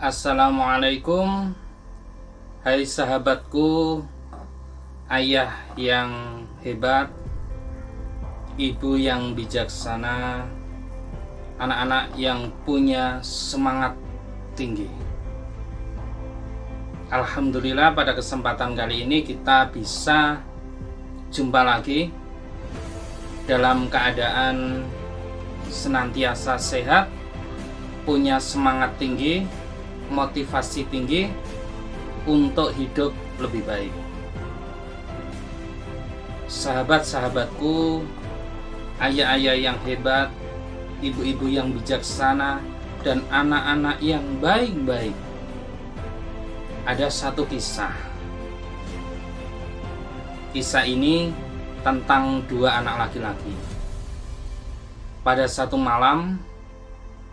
Assalamualaikum. Hai sahabatku, ayah yang hebat, ibu yang bijaksana, anak-anak yang punya semangat tinggi. Alhamdulillah, pada kesempatan kali ini kita bisa jumpa lagi dalam keadaan senantiasa sehat, punya semangat tinggi, motivasi tinggi untuk hidup lebih baik. Sahabat-sahabatku, ayah-ayah yang hebat, ibu-ibu yang bijaksana, dan anak-anak yang baik-baik. Ada satu kisah. Kisah ini tentang dua anak laki-laki. Pada satu malam,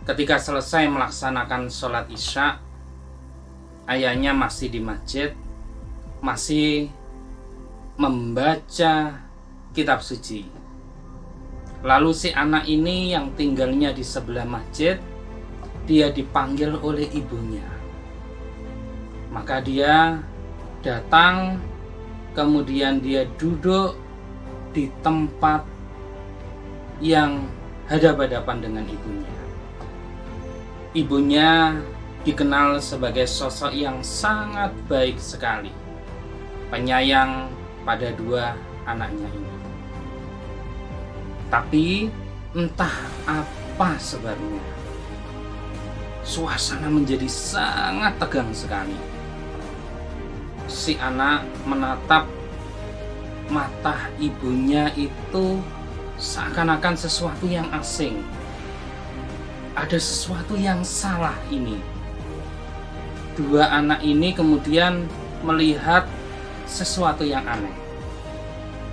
ketika selesai melaksanakan sholat Isya, ayahnya masih di masjid, masih membaca kitab suci. Lalu si anak ini yang tinggalnya di sebelah masjid, dia dipanggil oleh ibunya. Maka dia datang, kemudian dia duduk di tempat yang hadap-hadapan dengan ibunya. Ibunya dikenal sebagai sosok yang sangat baik sekali, penyayang pada dua anaknya ini. Tapi entah apa sebabnya, suasana menjadi sangat tegang sekali. Si anak menatap mata ibunya itu seakan-akan sesuatu yang asing. Ada sesuatu yang salah ini. Dua anak ini kemudian melihat sesuatu yang aneh.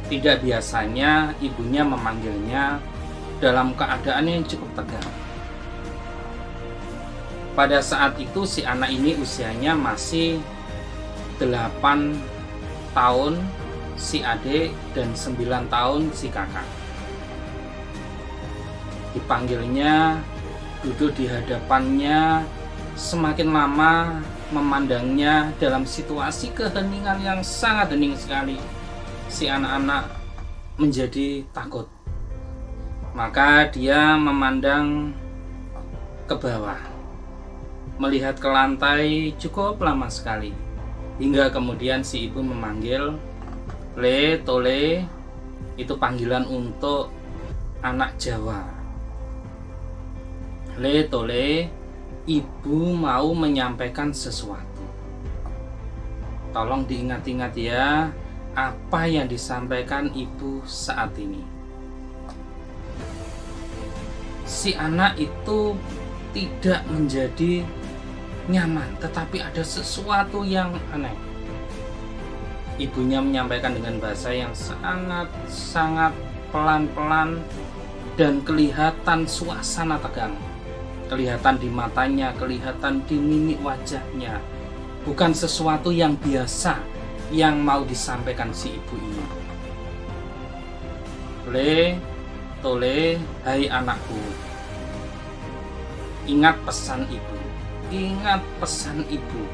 Tidak biasanya ibunya memanggilnya dalam keadaan yang cukup tegang. Pada saat itu si anak ini usianya masih 8 tahun si adik dan 9 tahun si kakak. Dipanggilnya, duduk di hadapannya, semakin lama memandangnya dalam situasi keheningan yang sangat hening sekali. Si anak-anak menjadi takut. Maka dia memandang ke bawah, melihat ke lantai cukup lama sekali, hingga kemudian si ibu memanggil, "Le, tole." Itu panggilan untuk anak Jawa. "Le, tole, ibu mau menyampaikan sesuatu. Tolong diingat-ingat ya, apa yang disampaikan ibu saat ini." Si anak itu tidak menjadi nyaman, tetapi ada sesuatu yang aneh. Ibunya menyampaikan dengan bahasa yang sangat pelan-pelan dan kelihatan suasana tegang. Kelihatan di matanya, kelihatan di mimik wajahnya. Bukan sesuatu yang biasa yang mau disampaikan si ibu ini. "Le, tole, hai anakku. Ingat pesan ibu. Ingat pesan ibu.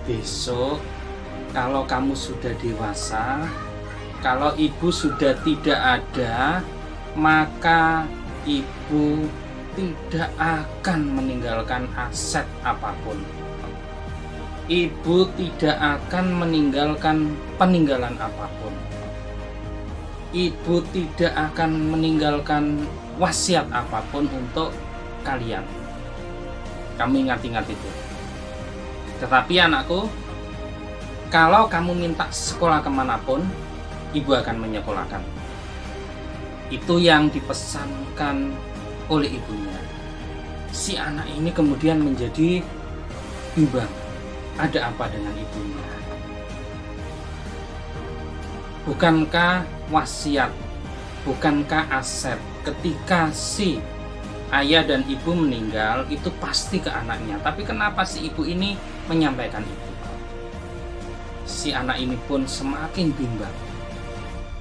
Besok kalau kamu sudah dewasa, kalau ibu sudah tidak ada, maka ibu tidak akan meninggalkan aset apapun. Ibu tidak akan meninggalkan peninggalan apapun. Ibu tidak akan meninggalkan wasiat apapun untuk kalian. Kamu ingat-ingat itu. Tetapi anakku, kalau kamu minta sekolah kemanapun, ibu akan menyekolahkan." Itu yang dipesankan oleh ibunya. Si anak ini kemudian menjadi bimbang. Ada apa dengan ibunya? Bukankah wasiat, bukankah aset ketika si ayah dan ibu meninggal itu pasti ke anaknya? Tapi kenapa si ibu ini menyampaikan itu? Si anak ini pun semakin bimbang.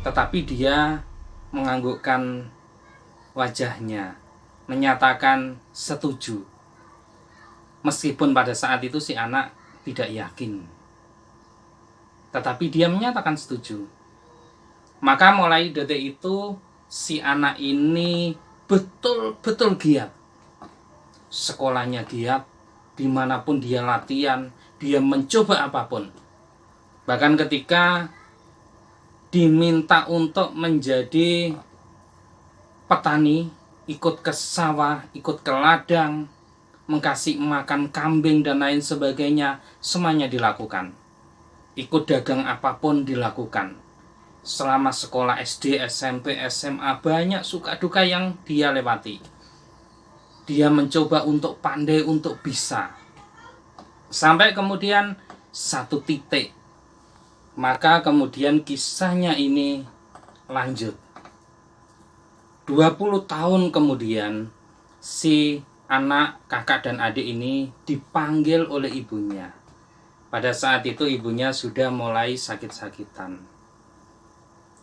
Tetapi dia menganggukkan wajahnya, menyatakan setuju. Meskipun pada saat itu si anak tidak yakin, tetapi dia menyatakan setuju. Maka mulai detik itu si anak ini betul-betul giat. Sekolahnya giat, dimanapun dia latihan, dia mencoba apapun. Bahkan ketika diminta untuk menjadi petani, ikut ke sawah, ikut ke ladang, mengkasih makan kambing dan lain sebagainya, semuanya dilakukan. Ikut dagang apapun dilakukan. Selama sekolah SD, SMP, SMA, banyak suka duka yang dia lewati. Dia mencoba untuk pandai, untuk bisa. Sampai kemudian satu titik. Maka kemudian kisahnya ini lanjut. 20 tahun kemudian si anak, kakak dan adik ini dipanggil oleh ibunya. Pada saat itu ibunya sudah mulai sakit-sakitan.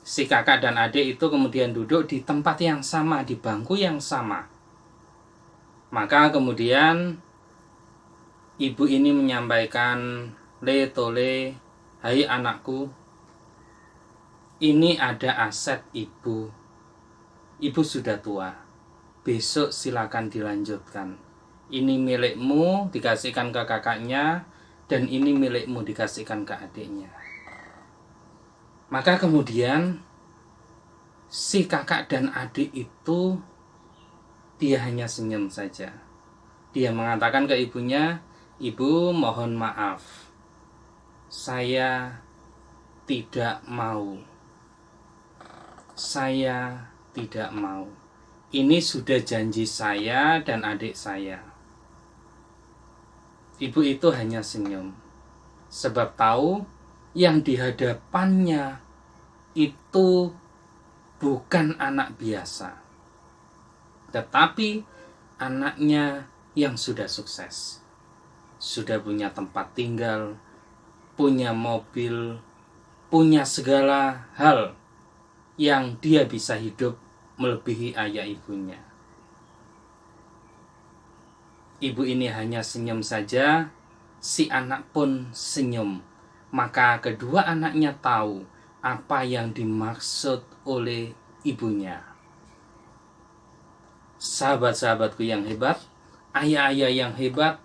Si kakak dan adik itu kemudian duduk di tempat yang sama, di bangku yang sama. Maka kemudian ibu ini menyampaikan, "Le tole, hai anakku, ini ada aset ibu. Ibu sudah tua. Besok silakan dilanjutkan. Ini milikmu, dikasihkan ke kakaknya, dan ini milikmu, dikasihkan ke adiknya." Maka kemudian si kakak dan adik itu dia hanya senyum saja. Dia mengatakan ke ibunya, "Ibu, mohon maaf. Saya tidak mau. Saya tidak mau. Ini sudah janji saya dan adik saya." Ibu itu hanya senyum. Sebab tahu yang di hadapannya itu bukan anak biasa, tetapi anaknya yang sudah sukses. Sudah punya tempat tinggal, punya mobil, punya segala hal yang dia bisa hidup melebihi ayah ibunya. Ibu ini hanya senyum saja, si anak pun senyum. Maka kedua anaknya tahu apa yang dimaksud oleh ibunya. Sahabat-sahabatku yang hebat, ayah-ayah yang hebat,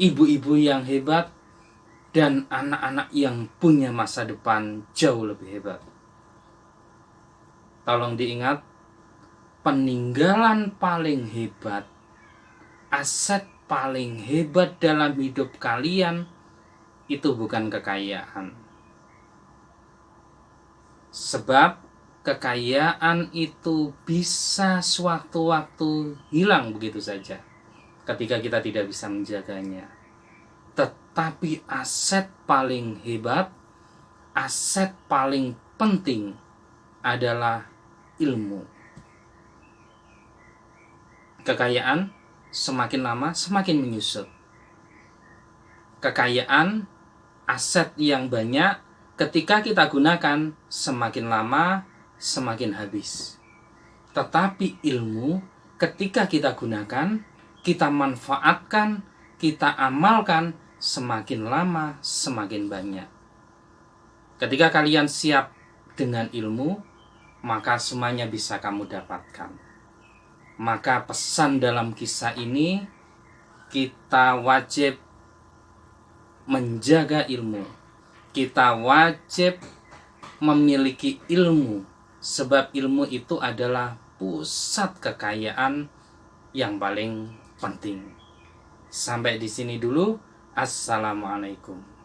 ibu-ibu yang hebat, dan anak-anak yang punya masa depan jauh lebih hebat. Tolong diingat, peninggalan paling hebat, aset paling hebat dalam hidup kalian itu bukan kekayaan. Sebab kekayaan itu bisa sewaktu-waktu hilang begitu saja ketika kita tidak bisa menjaganya. Tetapi aset paling hebat, aset paling penting adalah ilmu. Kekayaan semakin lama semakin menyusut. Kekayaan, aset yang banyak ketika kita gunakan semakin lama semakin habis. Tetapi ilmu ketika kita gunakan, kita manfaatkan, kita amalkan, semakin lama semakin banyak. Ketika kalian siap dengan ilmu, maka semuanya bisa kamu dapatkan. Maka pesan dalam kisah ini, kita wajib menjaga ilmu. Kita wajib memiliki ilmu, sebab ilmu itu adalah pusat kekayaan yang paling penting. Sampai di sini dulu. Assalamualaikum.